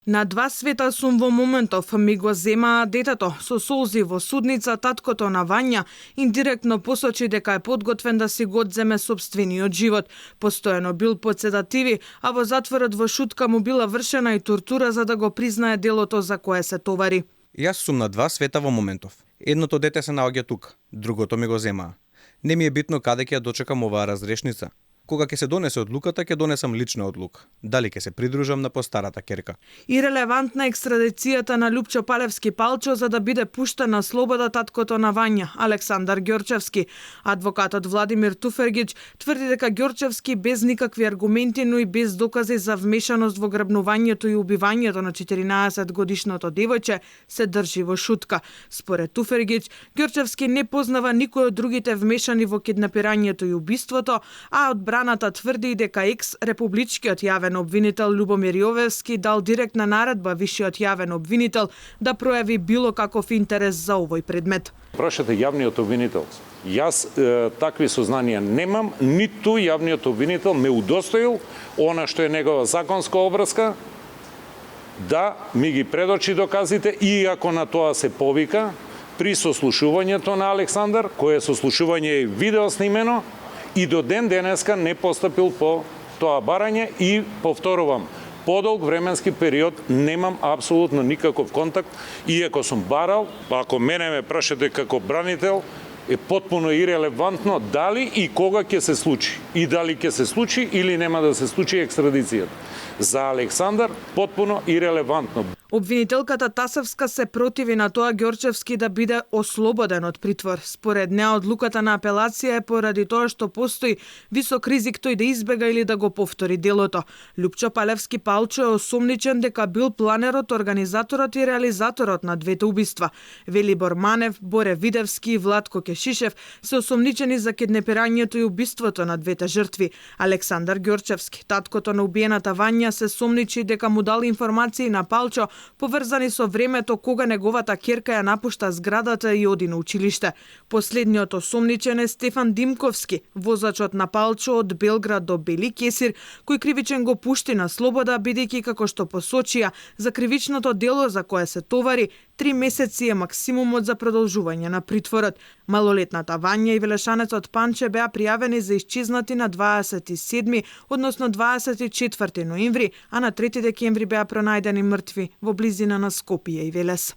На 2 света сум во моментов, ми го земаа детето. Со солзи во судница таткото на Вања индиректно посочи дека е подготвен да си го одземе сопствениот живот. Постојано бил под седативи, а во затворот во шутка му била вршена и тортура за да го признае делото за кое се товари. Јас сум на 2 света во моментов. Едното дете се наоѓа тука, другото ми го земаа. Не ми е битно каде ќе ја дочекам оваа разрешница. Кога ќе се донесе одлуката, ќе донесам лична одлука. Дали ќе се придружам на постарата ќерка. Ирелевантна екстрадицијата на Лупчо Палевски Палчо за да биде пуштен на слобода таткото на Вања, Александар Ѓорчевски. Адвокатот Владимир Туфергиќ тврди дека Ѓорчевски без никакви аргументи, но и без докази за вмешаност во грабнувањето и убивањето на 14-годишното девојче се држи во шутка. Според Туфергиќ, Ѓорчевски не познава никој од другите вмешани во киднапирањето и убиството, а одбраната тврди дека екс-републичкиот јавен обвинител Љубомир Јовевски дал директна наредба вишиот јавен обвинител да пројави било каков интерес за овој предмет. Прашате јавниот обвинител. Јас такви сознанија немам, ниту јавниот обвинител ме удостоил она што е негова законска обврска да ми ги предочи доказите и ако на тоа се повика при сослушувањето на Александар, кое сослушување е видео снимено, и до ден денеска не постапил по тоа барање и повторувам, подолг временски период немам апсолутно никаков контакт, иако сум барал, ако мене ме прашате како бранител, е потпуно ирелевантно дали и кога ќе се случи. И дали ќе се случи или нема да се случи екстрадицијата. За Александар потпуно ирелевантно. Обвинителката Тасевска се противи на тоа Ѓорчевски да биде ослободен од притвор. Според неа одлуката на апелација е поради тоа што постои висок ризик тој да избега или да го повтори делото. Лупчо Палевски Палчо е осомничен дека бил планерот, организаторот и реализаторот на двете убиства. Велибор Манев, Боре Видевски и Владко Кешишев се осомничени за киднапирањето и убиството на двете жртви. Александар Ѓорчевски, таткото на убиената Вања, се сомничи дека му дал информации на Палчо поврзани со времето кога неговата ќерка ја напушта зградата и оди на училиште. Последниот осомничен е Стефан Димковски, возачот на Палчо од Белград до Бели Кесир, кој кривичен го пушти на слобода, бидејќи како што посочија, за кривичното дело за кое се товари, 3 месеци е максимумот за продолжување на притворот. Малолетната Вања и велешанецот Панче беа пријавени за исчезнати на 27, односно 24 ноември, а на 3 декември беа пронајдени мртви во близина на Скопје и Велес.